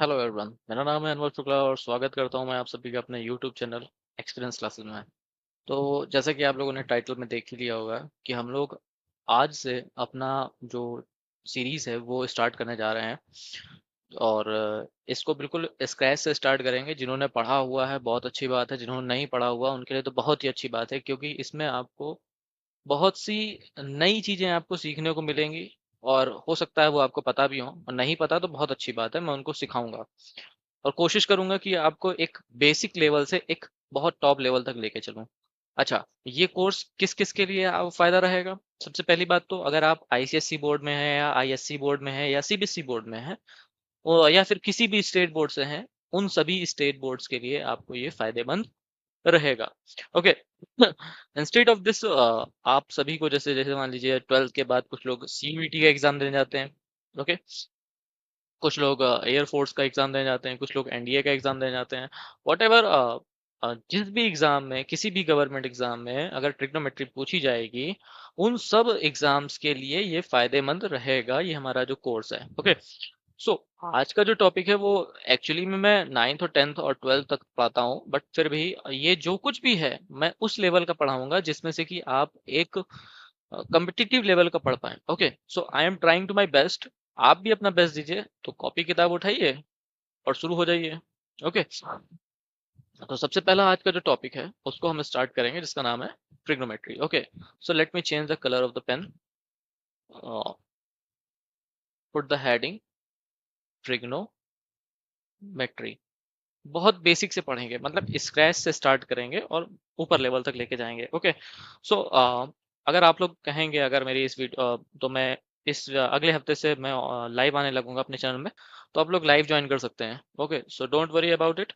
Hello everyone, मेरा नाम है अनवर शुक्ला और स्वागत करता हूं मैं आप सभी का अपने यूट्यूब चैनल एक्सपीरियंस क्लासेस में। तो जैसा कि आप लोगों ने टाइटल में देख ही लिया होगा कि हम लोग आज से अपना जो सीरीज है वो स्टार्ट करने जा रहे हैं। और इसको बिल्कुल स्क्रैच से स्टार्ट करेंगे। जिन्होंने पढ़ा हुआ है बहुत अच्छी बात है, जिन्होंने नहीं पढ़ा हुआ उनके लिए तो बहुत ही अच्छी बात है, क्योंकि इसमें आपको बहुत सी नई चीजें आपको सीखने को मिलेंगी। और हो सकता है वो आपको पता भी हो, और नहीं पता तो बहुत अच्छी बात है, मैं उनको सिखाऊंगा और कोशिश करूंगा कि आपको एक बेसिक लेवल से एक बहुत टॉप लेवल तक लेके चलूं। अच्छा, ये कोर्स किस किस के लिए आप फायदा रहेगा? सबसे पहली बात तो अगर आप आईसीएससी बोर्ड में हैं या आईएससी बोर्ड में हैं या सीबीएसई बोर्ड में हैं या फिर किसी भी स्टेट बोर्ड से हैं, उन सभी स्टेट बोर्ड्स के लिए आपको ये फायदेमंद रहेगा। ओके। इंस्टेड ऑफ दिस आप सभी को जैसे जैसे मान लीजिए 12th के बाद कुछ लोग सीयूईटी का एग्जाम देने जाते हैं। ओके। कुछ लोग एयरफोर्स का एग्जाम देने जाते हैं, कुछ लोग एनडीए का एग्जाम देने जाते हैं। वॉट एवर, जिस भी एग्जाम में, किसी भी गवर्नमेंट एग्जाम में अगर ट्रिग्नोमेट्री पूछी जाएगी, उन सब एग्जाम्स के लिए ये फायदेमंद रहेगा, ये हमारा जो कोर्स है। ओके। सो आज का जो टॉपिक है वो एक्चुअली में मैं 9th और 10th और 12th तक पढ़ाता हूँ, बट फिर भी ये जो कुछ भी है मैं उस लेवल का पढ़ाऊंगा जिसमें से कि आप एक कम्पिटिटिव लेवल का पढ़ पाए। Okay, so I am trying to my best. आप भी अपना बेस्ट दीजिए, तो कॉपी किताब उठाइए और शुरू हो जाइए। ओके। तो सबसे पहला आज का जो टॉपिक है उसको हम स्टार्ट करेंगे, जिसका नाम है trigonometry. Okay, so let me change the colour of the pen. Put the heading trigonometry. बहुत बेसिक से पढ़ेंगे, मतलब स्क्रैच से स्टार्ट करेंगे और ऊपर लेवल तक लेके जाएंगे। ओके। सो अगर आप लोग कहेंगे, अगर मेरी इस वीडियो तो मैं इस अगले हफ्ते से मैं लाइव आने लगूंगा अपने चैनल में, तो आप लोग लाइव ज्वाइन कर सकते हैं। Okay, so don't worry about it.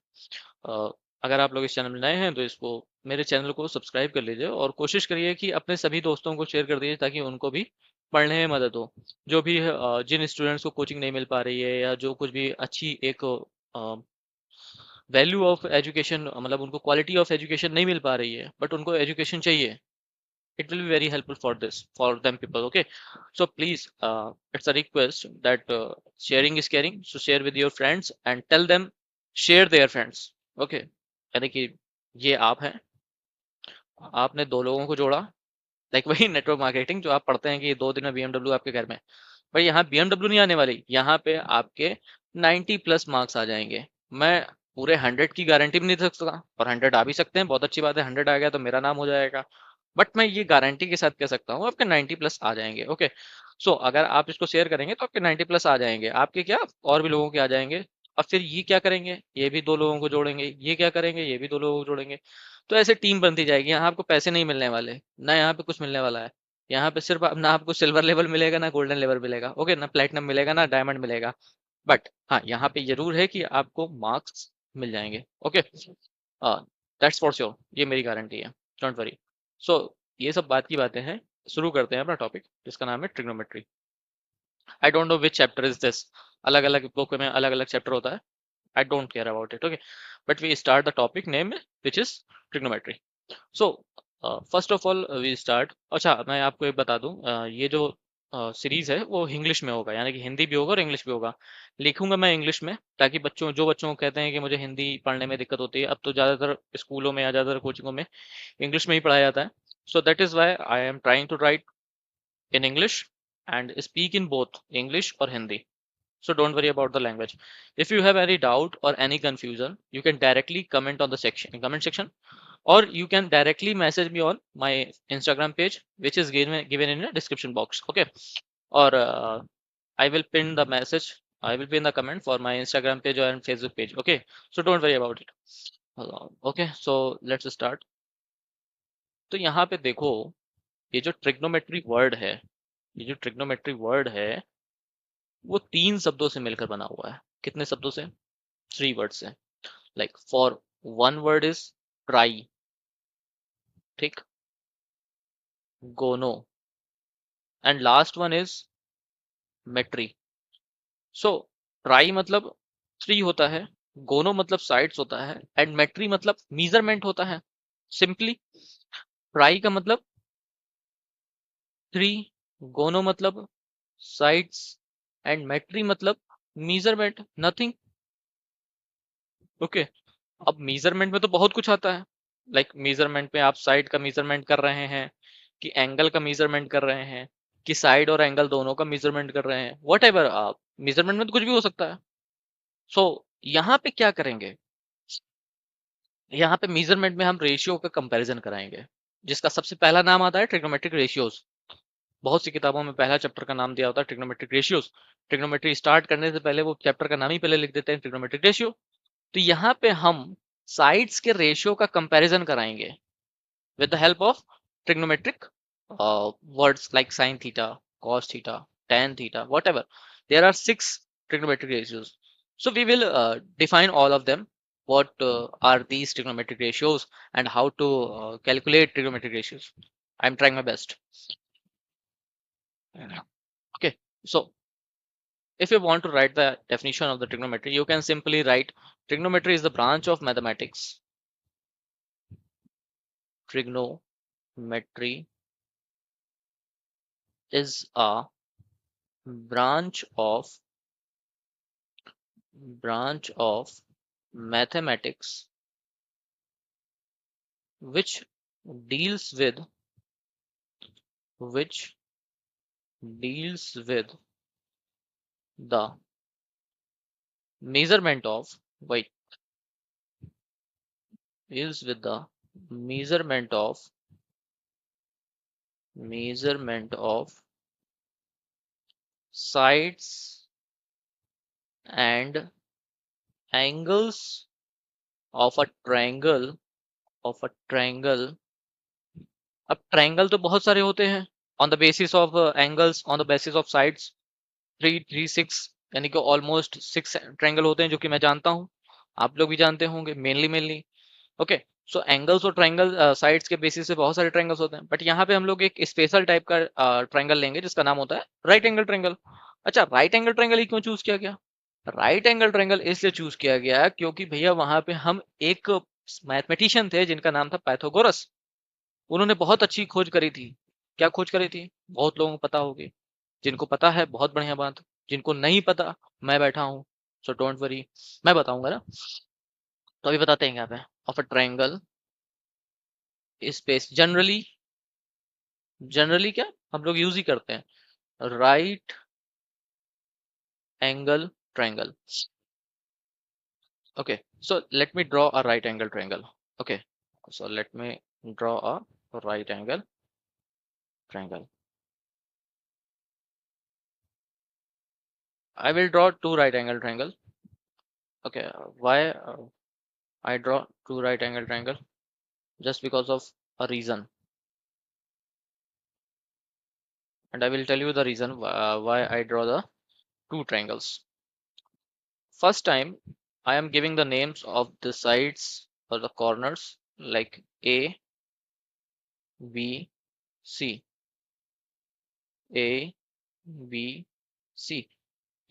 अगर आप लोग इस चैनल में नए हैं तो इसको, मेरे चैनल को सब्सक्राइब कर लीजिए और कोशिश करिए कि अपने सभी दोस्तों को शेयर कर दीजिए, ताकि उनको भी पढ़ने में मदद हो। जो भी जिन स्टूडेंट्स को कोचिंग नहीं मिल पा रही है, या जो कुछ भी अच्छी एक वैल्यू ऑफ एजुकेशन, मतलब उनको क्वालिटी ऑफ एजुकेशन नहीं मिल पा रही है बट उनको एजुकेशन चाहिए, it will be very helpful for this, for them people. Okay, so please, it's a request that sharing is caring, so share with your friends and tell them share their friends. Okay, यानी कि ये आप हैं, आपने दो लोगों को जोड़ा, लाइक वही नेटवर्क मार्केटिंग जो आप पढ़ते हैं कि 2 दिन में बीएमडब्ल्यू आपके घर में। पर यहाँ बीएमडब्ल्यू नहीं आने वाली, यहाँ पे आपके 90 प्लस मार्क्स आ जाएंगे। मैं पूरे 100 की गारंटी भी नहीं दे सकता, पर 100 आ भी सकते हैं, बहुत अच्छी बात है। 100 आ गया तो मेरा नाम हो जाएगा, बट मैं ये गारंटी के साथ कह सकता हूँ आपके 90 प्लस आ जाएंगे। ओके, सो अगर आप इसको शेयर करेंगे तो आपके 90 प्लस आ जाएंगे, आपके क्या और भी लोगों के आ जाएंगे। और फिर ये क्या करेंगे, ये भी दो लोगों को जोड़ेंगे, ये क्या करेंगे, ये भी दो लोगों को जोड़ेंगे। तो ऐसे टीम बनती जाएगी। यहाँ आपको पैसे नहीं मिलने वाले, ना यहाँ पे कुछ मिलने वाला है। यहाँ पे सिर्फ ना आपको सिल्वर लेवल मिलेगा, ना गोल्डन लेवल मिलेगा, ओके, ना प्लेटिनम मिलेगा, ना डायमंड मिलेगा। बट हाँ, यहाँ पे जरूर है कि आपको मार्क्स मिल जाएंगे। ओके, दैट्स फॉर श्योर, ये मेरी गारंटी है, डोंट वरी। सो ये सब बात की बातें हैं, शुरू करते हैं अपना टॉपिक, जिसका नाम है trigonometry. I don't know which chapter is this. अलग अलग बुक में अलग अलग चैप्टर होता है, I don't care about it. Okay, but we start the topic name which is trigonometry. So first of all we start. अच्छा, मैं आपको एक बता दूं, ये जो सीरीज है वो इंग्लिश में होगा, यानी कि हिंदी भी होगा और इंग्लिश भी होगा। लिखूंगा मैं इंग्लिश में, ताकि बच्चों को कहते हैं कि मुझे हिंदी पढ़ने में दिक्कत होती है, अब तो ज़्यादातर स्कूलों में या ज़्यादातर कोचिंगों में इंग्लिश में ही पढ़ाया जाता है। So that is why I am trying to write in English and speak in both English और Hindi. So don't worry about the language. If you have any doubt or any confusion, you can directly comment on the comment section, or you can directly message me on my Instagram page, which is given in the description box. Okay, or I will pin the message. I will pin the comment for my Instagram page or Facebook page. Okay, so don't worry about it. Okay, so let's start. तो यहाँ पे देखो, ये जो trigonometry word है, ये जो trigonometry word है वो 3 शब्दों से मिलकर बना हुआ है। कितने शब्दों से? 3 वर्ड से। Like for one word is tri, ठीक, gono, and last one is metry. So tri मतलब 3 होता है, गोनो मतलब साइड्स होता है, एंड मेट्री मतलब मीजरमेंट होता है। सिंपली, ट्राई का मतलब 3, गोनो मतलब साइड्स, एंड मेट्री मतलब मीजरमेंट, नथिंग। ओके, अब मेजरमेंट में तो बहुत कुछ आता है। लाइक मेजरमेंट में आप साइड का मेजरमेंट कर रहे हैं, कि एंगल का मेजरमेंट कर रहे हैं, कि साइड और एंगल दोनों का मेजरमेंट कर रहे हैं, वट एवर। आप मेजरमेंट में तो कुछ भी हो सकता है। सो यहाँ पे क्या करेंगे, यहाँ पे मेजरमेंट में हम रेशियो का कंपैरिजन कराएंगे, जिसका सबसे पहला नाम आता है ट्रिग्नोमेट्रिक रेशियोज। बहुत सी किताबों में पहला चैप्टर का नाम दिया होता है ट्रिग्नोमेट्रिक रेशियोज। ट्रिग्नोमेट्री स्टार्ट करने से पहले वो चैप्टर का नाम ही पहले लिख देते हैं, ट्रिग्नोमेट्रिक रेशियो। तो यहाँ पे हम साइड्स के रेशियो का कंपैरिजन कराएंगे with the help of trigonometric words like sine theta, cos theta, tan theta, whatever. There are 6 trigonometric ratios. So we will define all of them. What are these trigonometric ratios and how to calculate trigonometric ratios. I'm trying my best. Okay, so if you want to write the definition of the trigonometry, you can simply write trigonometry is the branch of mathematics. Trigonometry is a branch of mathematics which deals with which deals with the measurement of wait deals with the measurement of sides and angles of a triangle. अब triangle तो बहुत सारे होते हैं, on the basis of angles, on the basis of sides. 3 3 6 यानी कि almost 6 triangle होते हैं, जो कि मैं जानता हूँ, आप लोग भी जानते होंगे मेनली। ओके, सो एंगल्स और ट्रायंगल साइड्स के बेसिस से बहुत सारे ट्रायंगल्स होते हैं, बट यहाँ पे हम लोग एक स्पेशल टाइप का ट्रायंगल लेंगे जिसका नाम होता है राइट एंगल ट्रायंगल। अच्छा, राइट एंगल ट्रायंगल ही क्यों चूज किया गया? राइट एंगल ट्रायंगल इसलिए चूज किया गया क्योंकि भैया वहां पे हम एक मैथमेटिशियन थे जिनका नाम था पाइथागोरस। उन्होंने बहुत अच्छी खोज करी थी। क्या खोज करी थी? बहुत लोगों को पता होगी। जिनको पता है बहुत बढ़िया बात, जिनको नहीं पता मैं बैठा हूँ, सो डोंट वरी, मैं बताऊंगा ना। तो अभी बताते हैं यहाँ पे, of a triangle space generally क्या हम लोग यूज ही करते हैं, right angle triangle. Okay, so let me draw a right angle triangle. Okay, so let me draw a right angle triangle. I will draw two right angle triangle. Okay, why I draw two right angle triangle? Just because of a reason, and I will tell you the reason why I draw the two triangles. First time, I am giving the names of the sides or the corners like A, B, C, A, B, C.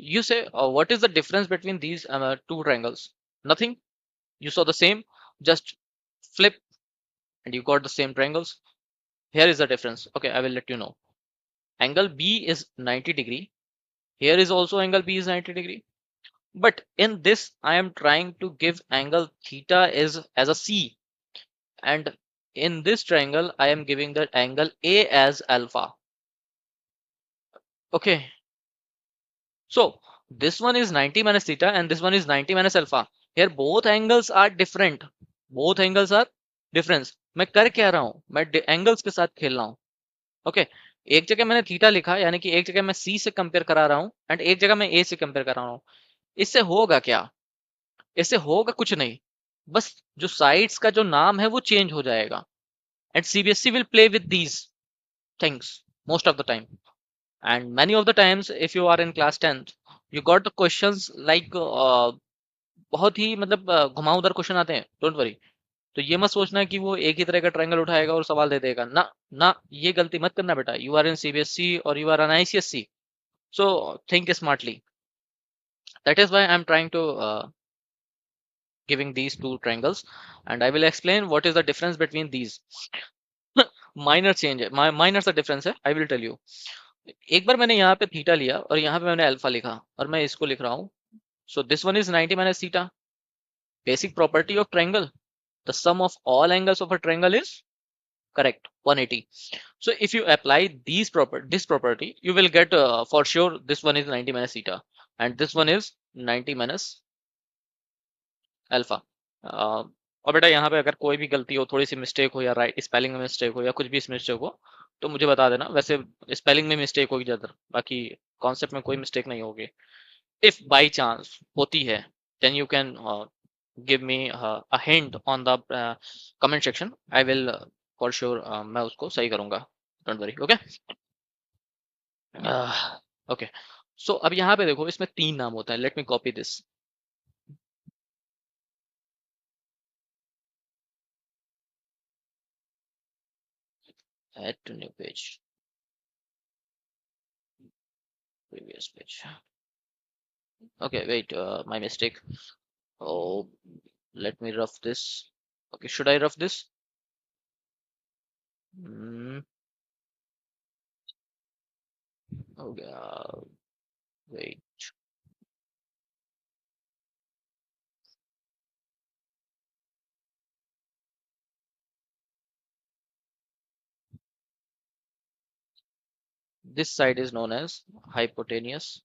You say, what is the difference between these two triangles? Nothing. You saw the same, just flip and you got the same triangles. Here is the difference. Okay, I will let you know. Angle B is 90°. Here is also angle B is 90°. But in this, I am trying to give angle theta is as a C. And in this triangle, I am giving the angle A as alpha. Okay. So this one is 90 minus theta and this one is 90 minus alpha. Here both angles are different. Both angles are different. मैं कर क्या रहा हूँ? मैं angles के साथ खेल रहा हूँ। ओके, एक जगह मैंने थीटा लिखा, यानी कि एक जगह मैं सी से कंपेयर करा रहा हूँ एंड एक जगह मैं ए से कंपेयर करा रहा हूँ। इससे होगा क्या? इससे होगा कुछ नहीं, बस जो साइड्स का जो नाम है वो चेंज हो जाएगा। And CBSE will play with these things most of the time, and many of the times if you are in class 10th you got the questions like बहुत ही मतलब घुमावदार क्वेश्चन आते हैं। डोंट वरी, तो ये मत सोचना कि वो एक ही तरह का ट्रायंगल उठाएगा और सवाल दे देगा ना। ना, ये गलती मत करना बेटा। यू आर इन सीबीएसई और you are an ICSE, so think smartly. That is why I'm trying to giving these two triangles, and I will explain what is the difference between these. Minor change है, minor सा difference है, I will tell you. एक बार मैंने यहाँ पे theta लिया और यहाँ पे मैंने अल्फा लिखा और मैं इसको लिख रहा हूँ, so this one is 90 minus theta basic property of triangle, the sum of all angles of a triangle is correct 180. So if you apply this property, you will get for sure this one is 90 minus theta and this one is 90 minus alpha. और बेटा यहाँ पे अगर कोई भी गलती हो, थोड़ी सी मिस्टेक हो या राइट स्पेलिंग में मिस्टेक हो या कुछ भी मिस्टेक हो तो मुझे बता देना। वैसे स्पेलिंग में मिस्टेक होगी ज़्यादा, बाकी कॉन्सेप्ट में कोई मिस्टेक नहीं होगी। इफ बाई चांस होती है then you can give me a hint on the comment section, I will for sure मैं उसको सही करूंगा, don't worry. Okay okay, so अब यहाँ पे देखो इसमें 3 नाम होता है। Let me copy this. Add to new page, previous page. Okay, wait, my mistake. Oh, let me rough this. Okay, should I rough this? Okay, wait. This side is known as hypotenuse.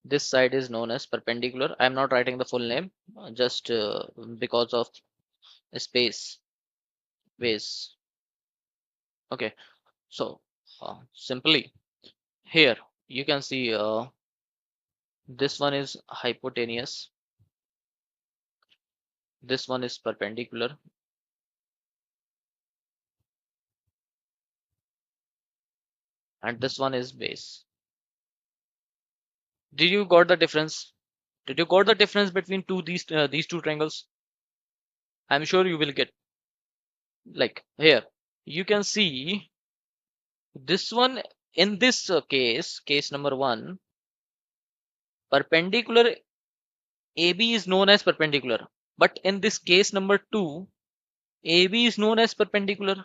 This side is known as perpendicular. I am not writing the full name, just because of space, base. Okay, so simply here you can see this one is hypotenuse, this one is perpendicular, and this one is base. Did you got the difference? Did you got the difference between these two triangles? I'm sure you will get. Like here, you can see this one in this case number 1, perpendicular AB is known as perpendicular. But in this case number 2, AB is known as perpendicular.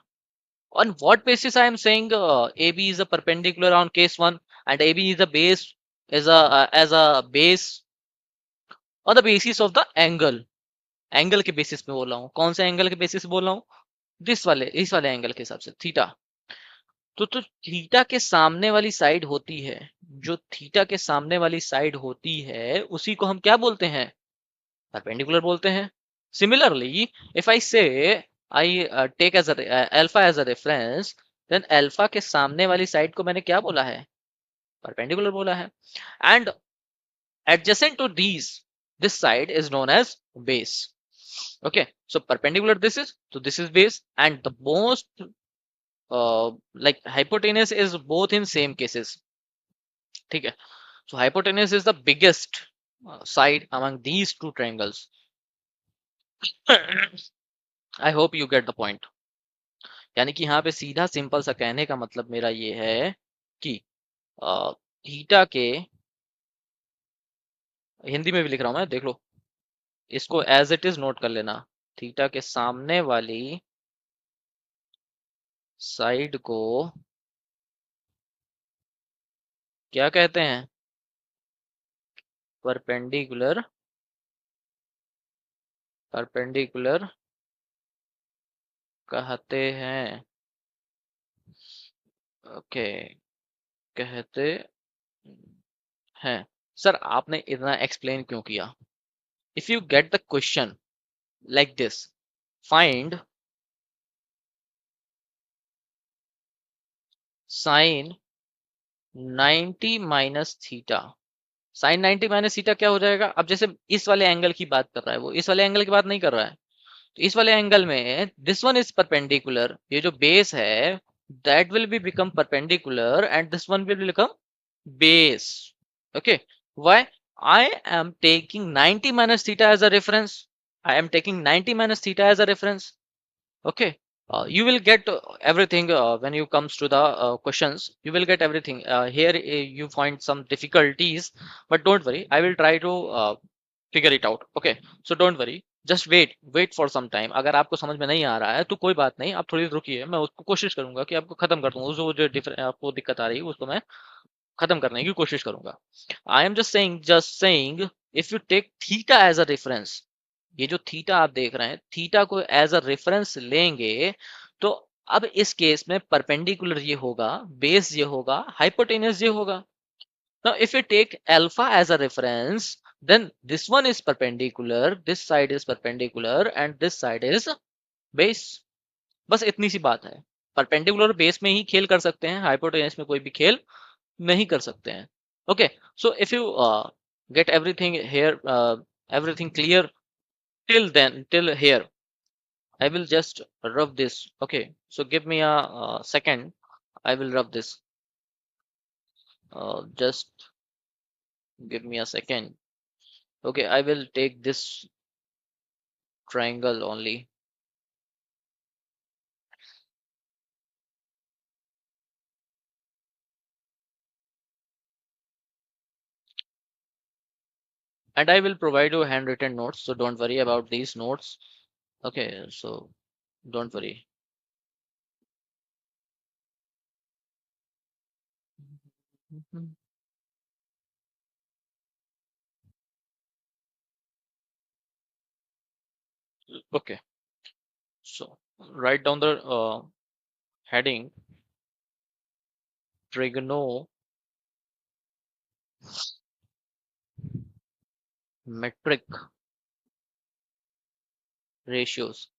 On what basis I am saying AB is a perpendicular on case 1 and AB is a base as a base? On the basis of the angle. Angle के basis पे बोल रहा हूँ। कौन से angle के basis पे बोल रहा हूँ? इस वाले एंगल के हिसाब से, थीटा। तो थीटा के सामने वाली साइड होती है, जो थीटा के सामने वाली साइड होती है उसी को हम क्या बोलते हैं? परपेंडिकुलर बोलते हैं। Similarly if I say I take as alpha as a reference, then alpha के सामने वाली साइड को मैंने क्या बोला है? परपेंडिकुलर बोला है। And adjacent to these, this side is known as base. Okay, so perpendicular this is, so this is base, and the most like hypotenuse is both in same cases. ठीक है, so hypotenuse is the biggest side among these two triangles. I hope you get the point. यानी कि यहाँ पे सीधा simple सा कहने का मतलब मेरा ये है कि थीटा के, हिंदी में भी लिख रहा हूं मैं, देख लो, इसको एज इट इज नोट कर लेना। थीटा के सामने वाली साइड को क्या कहते हैं? परपेंडिकुलर। परपेंडिकुलर कहते हैं। ओके, कहते हैं। सर आपने इतना एक्सप्लेन क्यों किया? If you get the question like this, find sine 90 minus theta. Sine 90 minus theta क्या हो जाएगा? अब जैसे इस वाले एंगल की बात कर रहा है वो, इस वाले एंगल की बात नहीं कर रहा है। तो इस वाले एंगल में दिस वन इज परपेंडिकुलर, ये जो बेस है that will be become perpendicular and this one will become base. Okay, why? I am taking 90 minus theta as a reference. I am taking 90 minus theta as a reference. Okay, you will get everything when you comes to the questions. You will get everything here. You find some difficulties, but don't worry, I will try to figure it out. Okay, so don't worry, just wait for some time. अगर आपको समझ में नहीं आ रहा है तो कोई बात नहीं, आप थोड़ी रुकिए, मैं उसको कोशिश करूंगा कि आपको खत्म कर दूं, जो जो आपको दिक्कत आ रही है उसको मैं खत्म करने की कोशिश करूंगा। I am just saying if you take theta as a reference, ये जो थीटा आप देख रहे हैं, थीटा को एज अ रेफरेंस लेंगे तो अब इस केस में परपेंडिकुलर ये होगा, बेस ये होगा, हाइपोटेन्यूस ये होगा। Now, if you take alpha as a reference, then this one is perpendicular, this side is perpendicular, and this side is base. बस इतनी सी बात है। परपेंडिकुलर बेस में ही खेल कर सकते हैं, हाइपोटेन्यूस में कोई भी खेल नहीं कर सकते हैं। Okay, so if you get everything here, everything clear till then, till here, I will just rub this. Okay, so give me a second. I will rub this. Just give me a second. Okay, I will take this triangle only. And I will provide you handwritten notes, so don't worry about these notes. Okay, so don't worry. Okay, so write down the heading trigonometric ratios.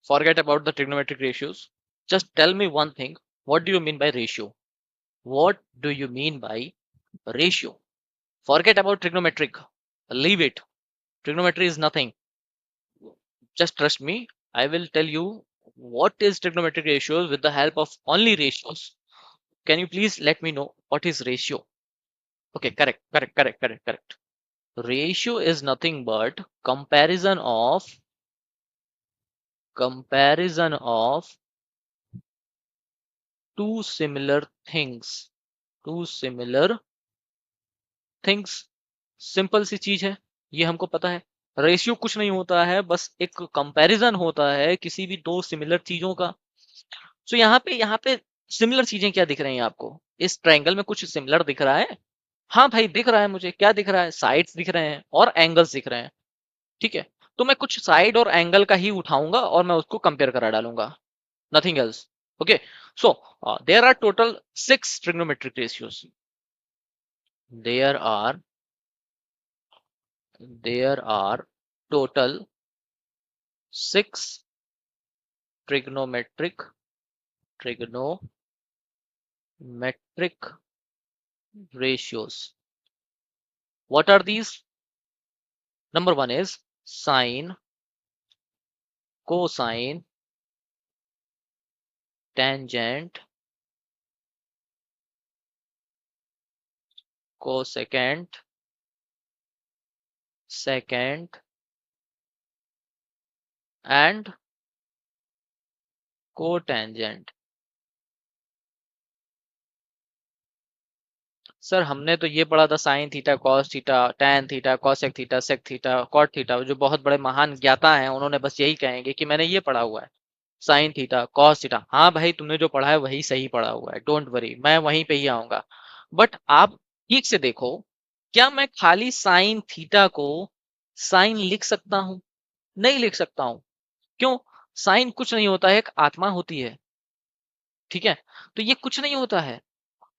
Forget about the trigonometric ratios. Just tell me one thing. What do you mean by ratio? What do you mean by ratio? Forget about trigonometric. Leave it. Trigonometry is nothing. Just trust me. I will tell you what is trigonometric ratios with the help of only ratios. Can you please let me know what is ratio? Okay, correct. Ratio is nothing but comparison of two similar things. Two similar things. Simple सी चीज है, ये हमको पता है। Ratio कुछ नहीं होता है, बस एक कंपैरिजन होता है किसी भी दो सिमिलर चीजों का। सो यहाँ पे सिमिलर चीजें क्या दिख रही हैं आपको? इस ट्रायंगल में कुछ सिमिलर दिख रहा है? हाँ भाई दिख रहा है मुझे। क्या दिख रहा है? साइड्स दिख रहे हैं और एंगल्स दिख रहे हैं। ठीक है, तो मैं कुछ साइड और एंगल का ही उठाऊंगा और मैं उसको कंपेयर करा डालूंगा, nothing else. Okay, so there are total 6 trigonometric ratios. There are there are total 6 trigonometric trigonometric ratios. What are these? Number one is sine, cosine, tangent, cosecant, secant, and cotangent. Sir हमने तो ये पढ़ा था sine theta, cos theta, tan theta, cosec theta, sec theta, cot theta. जो बहुत बड़े महान ज्ञाता हैं उन्होंने बस यही कहेंगे कि मैंने ये पढ़ा हुआ है, साइन थीटा, कॉस थीटा। हाँ भाई, तुमने जो पढ़ा है वही सही पढ़ा हुआ है, डोंट वरी, मैं वहीं पे ही आऊंगा। बट आप ठीक से देखो, क्या मैं खाली साइन थीटा को साइन लिख सकता हूं? नहीं लिख सकता हूं। क्यों? साइन कुछ नहीं होता है, एक आत्मा होती है। ठीक है, तो ये कुछ नहीं होता है।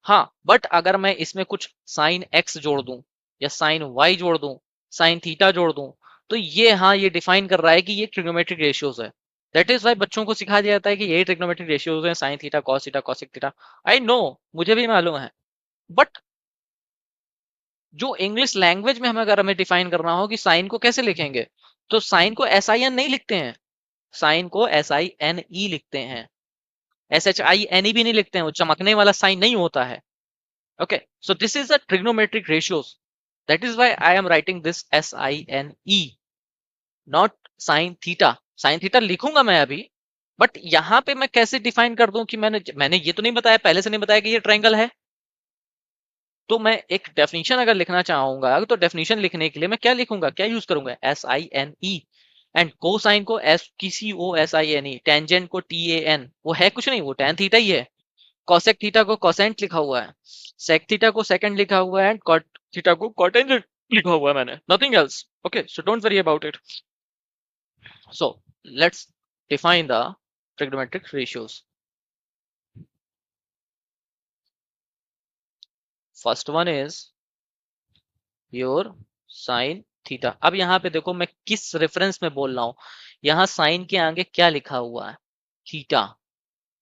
हाँ, बट अगर मैं इसमें कुछ साइन एक्स जोड़ दूं या साइन वाई जोड़ दूं, साइन थीटा जोड़ दूं, तो ये, हाँ, ये डिफाइन कर रहा है कि ये ट्रिग्नोमेट्रिक रेशियोज है। दैट इज वाई बच्चों को सिखा दिया जाता है कि ये ट्रिग्नोमेट्रिक रेशियोज है, sign theta, cos theta, cosec theta. I know, मुझे भी मालूम है। बट जो इंग्लिश लैंग्वेज में हमें डिफाइन करना हो कि साइन को कैसे लिखेंगे, तो साइन को एस आई एन नहीं लिखते हैं, साइन को एस आई एन ई लिखते हैं। S H I N E भी नहीं लिखते हैं, वो चमकने वाला साइन नहीं होता है। Okay, so this is a trigonometric ratios. That is why I am writing this SINE, not sin theta. Sin theta लिखूंगा मैं अभी, बट यहाँ पे मैं कैसे डिफाइन कर दूं कि मैंने ये तो नहीं बताया, पहले से नहीं बताया कि ये ट्रायंगल है। तो मैं एक डेफिनेशन अगर लिखना चाहूंगा तो डेफिनेशन लिखने के लिए मैं क्या लिखूंगा, क्या यूज करूंगा? SINE। एंड कोसाइन को एस की C O S I N E, tangent को TAN। वो है कुछ नहीं, वो tan थीटा ही है। cosec थीटा को cosent लिखा हुआ है, sec थीटा को secant लिखा हुआ है, and cot थीटा को cotangent लिखा हुआ है मैंने, nothing else. Okay, so don't worry about it. So let's define the trigonometric ratios. First one is your sine theta. अब यहाँ पे देखो मैं किस रेफरेंस में बोल रहा हूँ. यहाँ साइन के आगे क्या लिखा हुआ है? थीटा.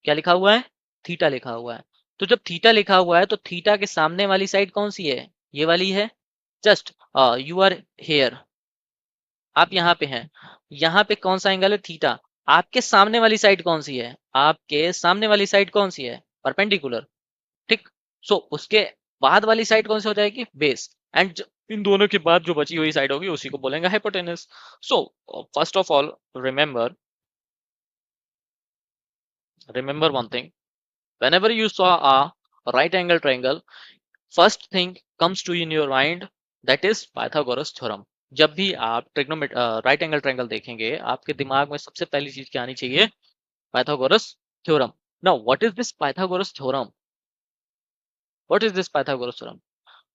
क्या लिखा हुआ है? थीटा लिखा हुआ है. तो जब थीटा लिखा हुआ है तो थीटा के सामने वाली साइड कौन सी है? ये वाली है. जस्ट यू आर हेयर, आप यहाँ पे हैं. यहाँ पे कौन सा एंगल है? थीटा. आपके सामने वाली साइड कौन सी है? आपके सामने वाली साइड कौन सी है? परपेंडिकुलर. ठीक. सो उसके बाद वाली साइड कौन सी हो जाएगी? बेस. एंड इन दोनों के बाद जो बची हुई साइड होगी उसी को बोलेंगे hypotenuse. So first of all remember, remember one thing. Whenever you saw a right angle triangle, first thing comes to in your mind, that is Pythagoras theorem. जब भी आप ट्रिग्नोमेट राइट एंगल ट्रायंगल देखेंगे आपके दिमाग में सबसे पहली चीज क्या आनी चाहिए? Pythagoras theorem. Now what is this Pythagoras theorem? What is this Pythagoras theorem?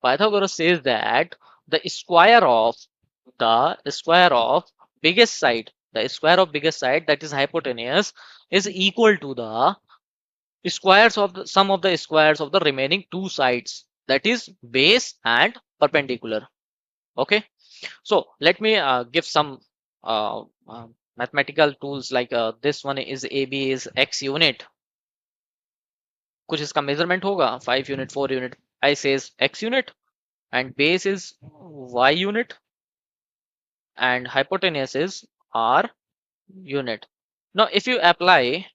Pythagoras says that the square of biggest side, the square of biggest side, that is hypotenuse, is equal to the squares of the sum of the squares of the remaining two sides, that is base and perpendicular. Okay, so let me give some uh, uh, mathematical tools, like this one is AB is x unit. कुछ इसका measurement होगा 5 unit 4 unit. I says x unit, and base is y unit, and hypotenuse is r unit. Now if you apply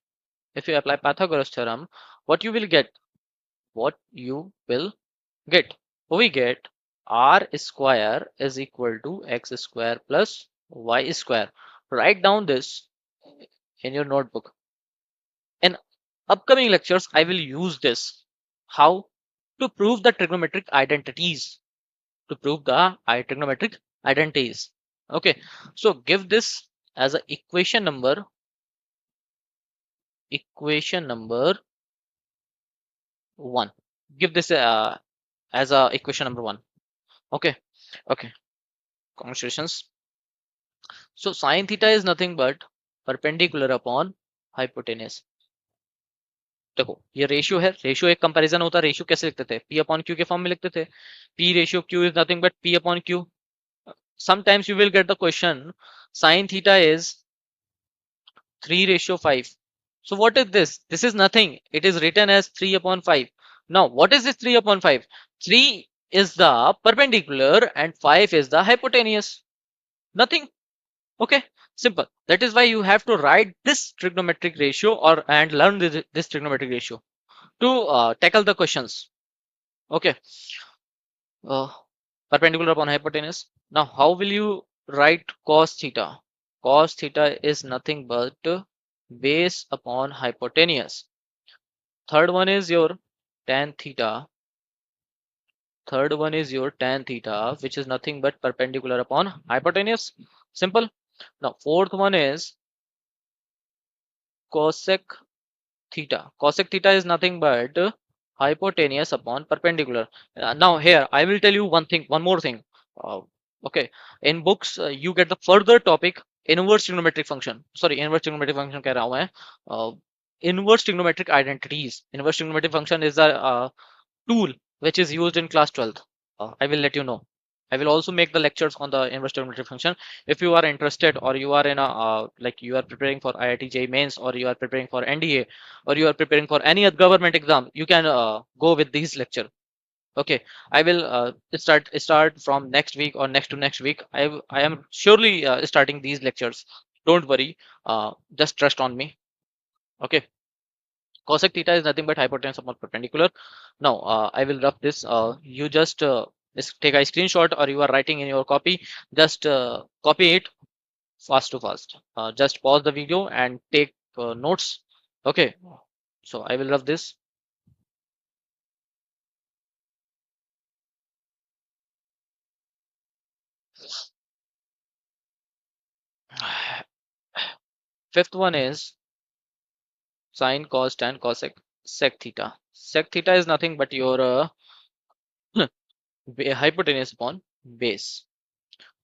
Pythagoras theorem, what you will get? What you will get? We get r square is equal to x square plus y square. Write down this in your notebook. In upcoming lectures, I will use this. How? To prove the trigonometric identities. To prove the trigonometric identities. Okay, so give this as a equation number 1. Give this as a equation number 1. Okay, okay, congratulations. So sine theta is nothing but perpendicular upon hypotenuse. देखो ये ratio है, ratio एक comparison होता है. Ratio कैसे लिखते थे? P upon Q के फॉर्म में लिखते थे. P ratio Q is nothing but P upon Q. Sometimes you will get the question, sine theta is 3:5. So what is this? This is nothing. It is written as 3 upon 5. Now what is this 3 upon 5? 3 is the perpendicular and 5 is the hypotenuse. Nothing. Okay, simple. That is why you have to write this trigonometric ratio or and learn this trigonometric ratio to tackle the questions. Okay, uh, perpendicular upon hypotenuse. Now how will you write cos theta? Cos theta is nothing but base upon hypotenuse. Third one is your tan theta. Third one is your tan theta, which is nothing but perpendicular upon hypotenuse. Simple. Now fourth one is cosec theta. Cosec theta is nothing but hypotenuse upon perpendicular. Now here I will tell you one more thing. Uh, okay, in books you get the further topic inverse trigonometric function. Sorry, inverse trigonometric function कह रहा हूँ मैं. Inverse trigonometric identities. Inverse trigonometric function is a tool which is used in class 12th. I will let you know. I will also make the lectures on the inverse trigonometric function. If you are interested, or you are in a like you are preparing for IIT JEE mains, or you are preparing for NDA, or you are preparing for any other government exam, you can go with these lecture. Okay, I will start from next week or next to next week. I am surely starting these lectures. Don't worry, just trust on me. Okay, cosec theta is nothing but hypotenuse upon perpendicular. Now I will rough this. You just take a screenshot, or you are writing in your copy. Just copy it fast to fast. Just pause the video and take notes. Okay, so I will rough this. Fifth one is sine, cos, tan, cosec. sec theta. Sec theta is nothing but your hypotenuse upon base.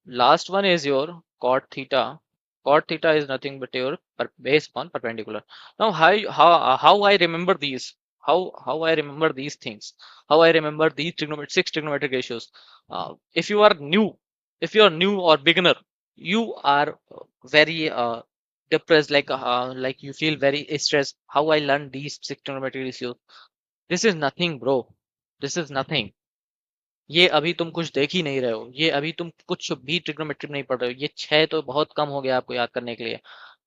Last one is your cot theta. Cot theta is nothing but your base upon perpendicular. Now, how I remember these? How I remember these things? How I remember these six trigonometric ratios? If you are new, if you are new or beginner, you are very depressed, like you feel very stressed. How I learned these six trigonometric ratios? This is nothing, bro. This is nothing. ये अभी तुम कुछ देख ही नहीं रहे हो, ये अभी तुम कुछ भी ट्रिग्नोमेट्री नहीं पढ़ रहे हो, ये छह तो बहुत कम हो गया आपको याद करने के लिए।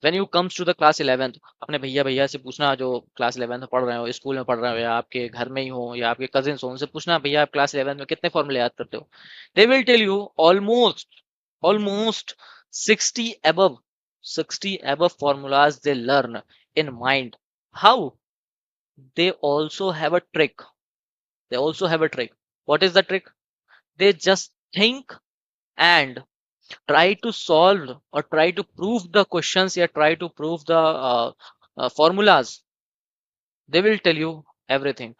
When you comes to the class 11th, अपने भैया भैया से पूछना जो क्लास 11th में पढ़ रहे हो, स्कूल में पढ़ रहे हो, या आपके घर में ही हो या आपके कजिन्स हो, उनसे पूछना भैया आप क्लास 11th में कितने फॉर्मूले याद करते हो। They will tell you almost almost 60 above 60 above formulas they learn in mind. How? They also have a trick. They also have a trick. What is the trick? They just think and try to solve or try to prove the questions, or try to prove the formulas. They will tell you everything.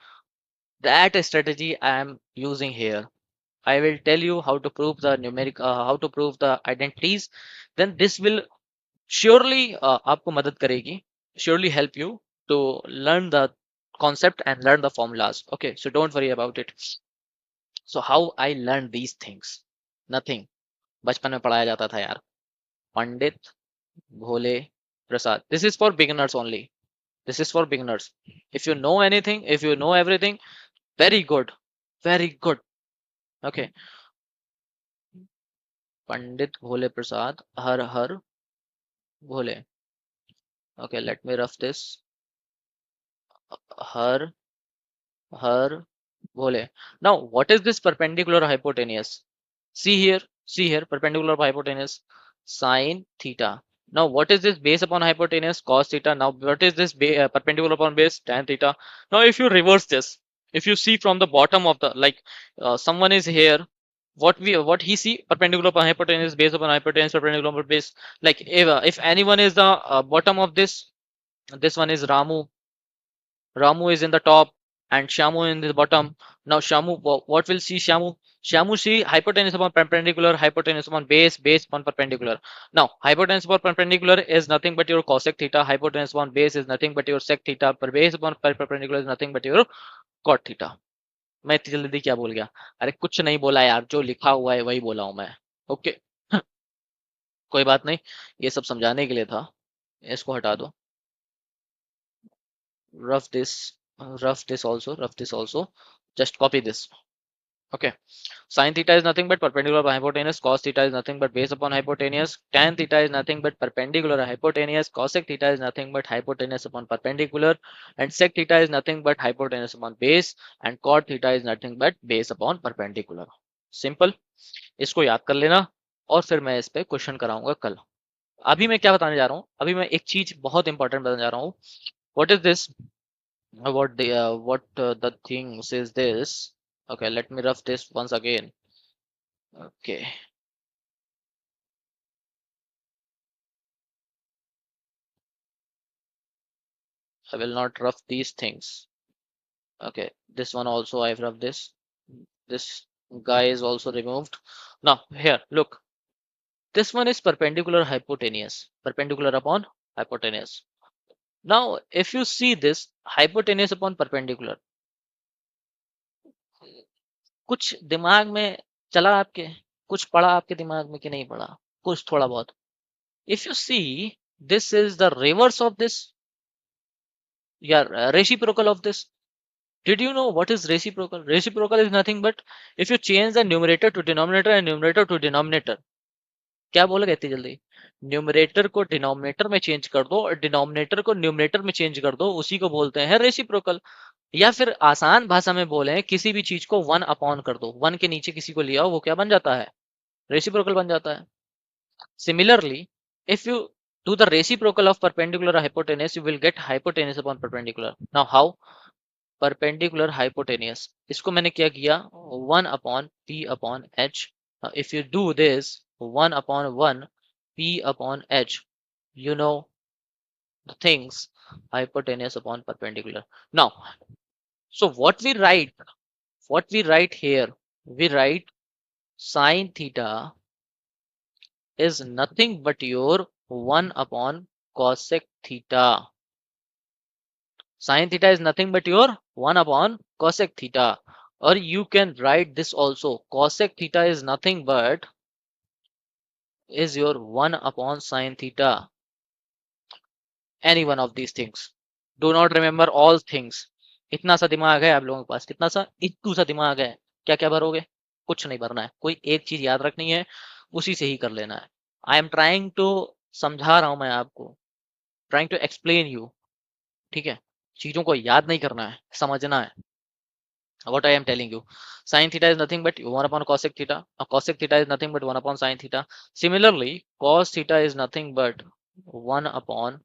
That strategy I am using here. I will tell you how to prove the numeric, how to prove the identities. Then this will surely आपको मदद करेगी, surely help you to learn the concept and learn the formulas. Okay, so don't worry about it. So how I learned these things? Nothing. बचपन में पढ़ाया जाता था यार, पंडित भोले प्रसाद. This is for beginners only. This is for beginners. If you know anything, if you know everything, very good, very good. Okay. Pandit Bhole Prasad, her her Bhole. Okay, let me rough this. Her her Bhole. Now, what is this perpendicular hypotenuse? See here, perpendicular hypotenuse, sine theta. Now, what is this base upon hypotenuse? Cos theta. Now, what is this perpendicular upon base? Tan theta. Now, if you reverse this, if you see from the bottom of the, like, someone is here, what he see, perpendicular upon hypotenuse, base upon hypotenuse, perpendicular upon base. Like, if anyone is the bottom of this one is Ramu is in the top and Shamu in the bottom. Now Shamu, what will see Shamu? Shamu see hypotenuse upon perpendicular, hypotenuse upon base, base upon perpendicular. Now hypotenuse upon perpendicular is nothing but your cosec theta. Hypotenuse upon base is nothing but your sec theta. Per base upon perpendicular is nothing but your cot theta. मैं इतनी जल्दी क्या बोल गया? अरे कुछ नहीं बोला यार, जो लिखा हुआ है वही बोला हूँ मैं. ओके. कोई बात नहीं, ये सब समझाने के लिए था. इसको हटा दो. Rough this, rough this also. Just copy this. Okay. Sin theta is nothing but perpendicular upon hypotenuse. Cos theta is nothing but base upon hypotenuse. Tan theta is nothing but perpendicular hypotenuse. Cosec theta is nothing but hypotenuse upon perpendicular. And sec theta is nothing but hypotenuse upon base. And cot theta is nothing but base upon perpendicular. Simple. इसको याद कर लेना और फिर मैं इस पे question कराऊंगा कल. अभी मैं क्या बताने जा रहा हूँ? अभी मैं एक चीज बहुत इंपॉर्टेंट बताने जा रहा हूँ. What is this? The thing says this. Okay, let me rough this once again. Okay. I will not rough these things. Okay, this one also I've roughed this. This guy is also removed. Now here, look. This one is perpendicular hypotenuse. Perpendicular upon hypotenuse. Now, if you see this hypotenuse upon perpendicular, कुछ दिमाग में चला आपके? कुछ पढ़ा आपके दिमाग में कि नहीं पढ़ा? कुछ थोड़ा बहुत. If you see, this is the reverse of this. Yeah, reciprocal of this. Did you know what is reciprocal? Reciprocal is nothing but if you change the numerator to denominator and numerator to denominator. क्या बोलेगा इतनी जल्दी? Numerator को denominator में change कर दो और denominator को न्यूमरेटर में चेंज कर दो, उसी को बोलते हैं रेसिप्रोकल. या फिर आसान भाषा में बोले, किसी भी चीज को वन अपॉन कर दो, वन के नीचे किसी को लिया, वो क्या बन जाता है? रेसिप्रोकल बन जाता है. Similarly, if you do the reciprocal of perpendicular hypotenuse, you will get hypotenuse upon perpendicular. Now how? Perpendicular hypotenuse. इसको मैंने क्या किया? 1 upon p upon h. If you do this 1 upon 1 p upon h, you know the things. hypotenuse upon perpendicular. Now, so what we write here, we write sine theta is nothing but your 1 upon cosec theta. Sine theta is nothing but your 1 upon cosec theta. Or you can write this also. Cosec theta is nothing but is your 1 upon sine theta. Any one of these things. Do not remember all things. इतना सा दिमाग है आप लोगों के पास, कितना सा, इतू सा दिमाग है, क्या क्या भरोगे? कुछ नहीं भरना है, कोई एक चीज याद रखनी है, उसी से ही कर लेना है. आई एम ट्राइंग टू, समझा रहा हूं मैं आपको, ट्राइंग टू एक्सप्लेन यू. ठीक है, चीजों को याद नहीं करना है, समझना है. What I am telling you, sin theta is nothing but 1 upon cosec theta, cosec theta is nothing but 1 upon sin theta. Similarly, cos theta is nothing but 1 upon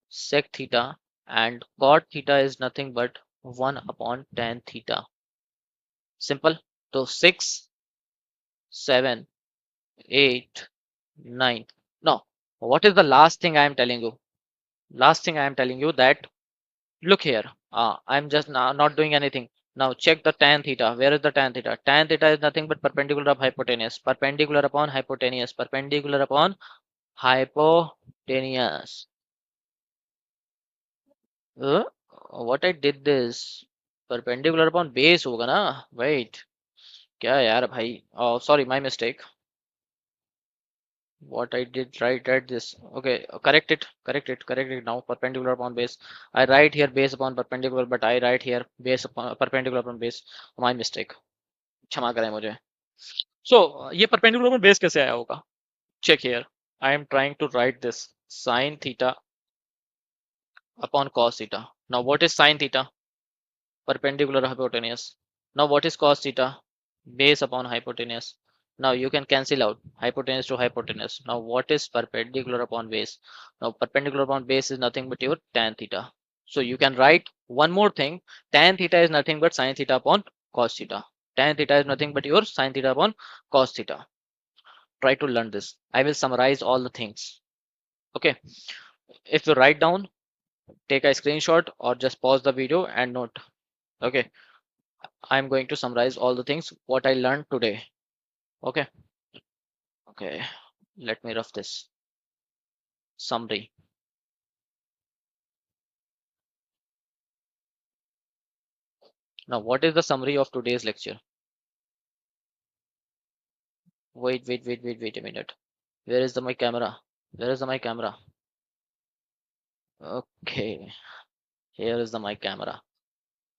sec theta, and cot theta is nothing but 1 upon tan theta. Simple. So 6, 7, 8, 9. Now, what is the last thing I am telling you? Last thing I am telling you that, look here, I'm just not doing anything. Now check the tan theta. Where is the tan theta? Tan theta is nothing but perpendicular of hypotenuse. Perpendicular upon hypotenuse. Perpendicular upon hypotenuse. Uh, what I did this, perpendicular upon base होगा ना? Wait, क्या यार भाई? Oh, sorry, my mistake. What I did write this. Okay, correct it now. Perpendicular upon base. I write here base upon perpendicular, but I write here base upon perpendicular upon base. My mistake. क्षमा करें मुझे. So ये perpendicular upon base कैसे आया होगा? Check here. I am trying to write this sin theta upon cos theta. Now what is sin theta? Perpendicular hypotenuse. Now what is cos theta? Base upon hypotenuse. Now you can cancel out hypotenuse to hypotenuse. Now what is perpendicular upon base? Now perpendicular upon base is nothing but your tan theta. So you can write one more thing. Tan theta is nothing but sin theta upon cos theta. Tan theta is nothing but your sin theta upon cos theta. Try to learn this. I will summarize all the things. Okay. If you write down, take a screenshot or just pause the video and note. Okay. I'm going to summarize all the things what I learned today. Okay. Okay. Let me rough this summary. Now, what is the summary of today's lecture? Wait a minute. Where is my camera? Where is my camera? Okay. Here is my camera.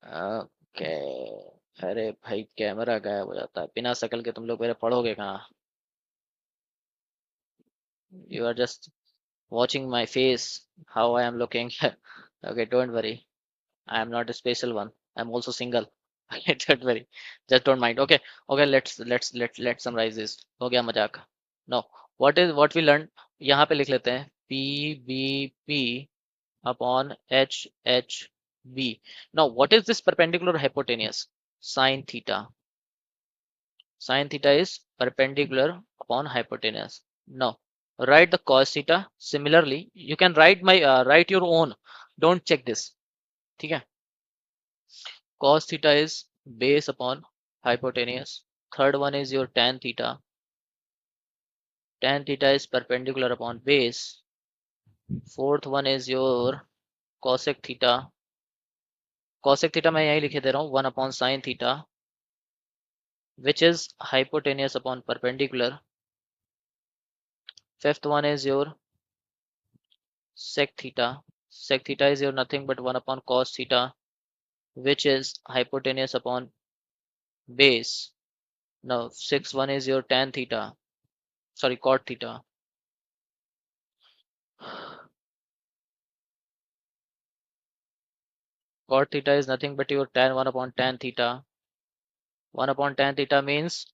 Okay. अरे भाई camera गायब हो जाता है बिना शकल के, तुम लोग मेरे पढ़ोगे कहाँ? You are just watching my face, how I am looking. Okay, don't worry. I am not a special one. I'm also single. Don't worry. Just don't mind. Okay. Okay. Let's summarize this. हो गया मजाक. No. What we learned? यहाँ पे लिख लेते हैं PBP upon HHB. Now, what is this perpendicular hypotenuse? Sine theta. Sine theta is perpendicular upon hypotenuse. Now, write the cos theta. Similarly, you can write your own. Don't check this. ठीक है? Cos theta is base upon hypotenuse. Third one is your tan theta. Tan theta is perpendicular upon base. Fourth one is your cosec theta. Cosec theta मैं यही लिखे दे रहा हूँ 1 upon sin theta, which is hypotenuse upon perpendicular. Fifth one is your sec theta. Sec theta is your nothing but 1 upon cos theta, which is hypotenuse upon base. Now sixth one is your tan theta. Sorry, cot theta. Cot theta is nothing but your tan 1 upon tan theta. 1 upon tan theta means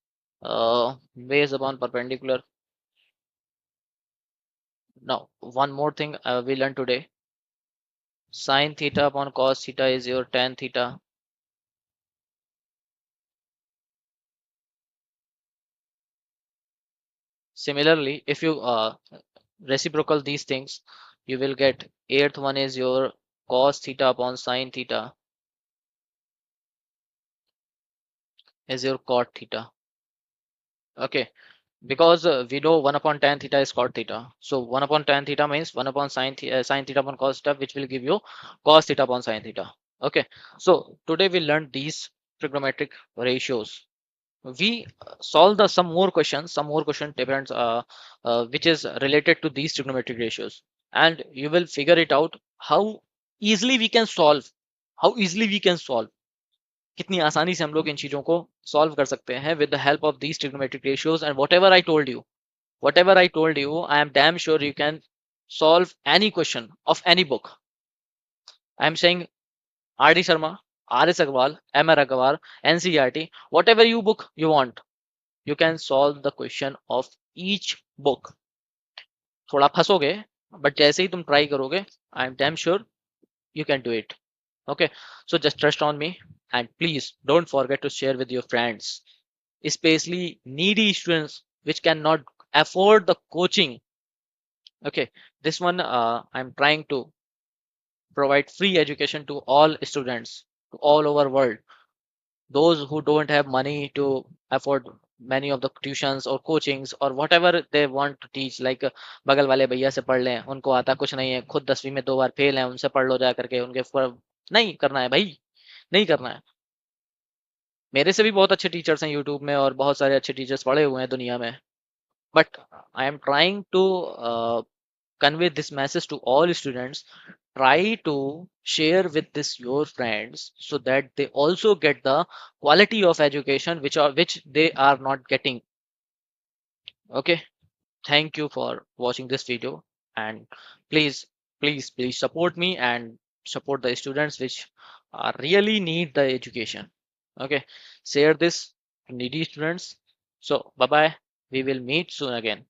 base upon perpendicular. Now, one more thing we learned today. Sin theta upon cos theta is your tan theta. Similarly, if you reciprocal these things, you will get eighth one is your cos theta upon sin theta is your cot theta. Okay, because we know 1 upon tan theta is cot theta. So 1 upon tan theta means 1 upon sin theta upon cos theta, which will give you cos theta upon sin theta. Okay, so today we learned these trigonometric ratios. We solve the some more question depends which is related to these trigonometric ratios, and you will figure it out how easily we can solve, how easily we can solve, कितनी आसानी से हम लोग इन चीजों को solve कर सकते हैं with the help of these trigonometric ratios. And whatever I told you, I am damn sure you can solve any question of any book. I am saying RD Sharma, RS Agrawal, MR Agrawal, NCERT, whatever you book you want, you can solve the question of each book. थोड़ा फंसोगे, but जैसे ही तुम try करोगे, I am damn sure you can do it. Okay, so just trust on me, and please don't forget to share with your friends, especially needy students which cannot afford the coaching. Okay, this one I'm trying to provide free education to all students to all over world. Those who don't have money to afford many of the tuitions or coachings or whatever they want to teach, like बगल वाले भैया से पढ़ लें, उनको आता कुछ नहीं है, खुद 10वीं में 2 बार फेल हैं, उनसे पढ़ लो जा करके, उनके नहीं करना है भाई, नहीं करना है। मेरे से भी बहुत अच्छे टीचर्स हैं यूट्यूब में, और बहुत सारे अच्छे टीचर्स पढ़े हुए हैं दुनिया में, but I am trying to convey this message to all students. Try to share with this your friends so that they also get the quality of education which they are not getting. Okay, thank you for watching this video, and please please support me and support the students which really need the education. Okay, share this to needy students. So bye bye, we will meet soon again.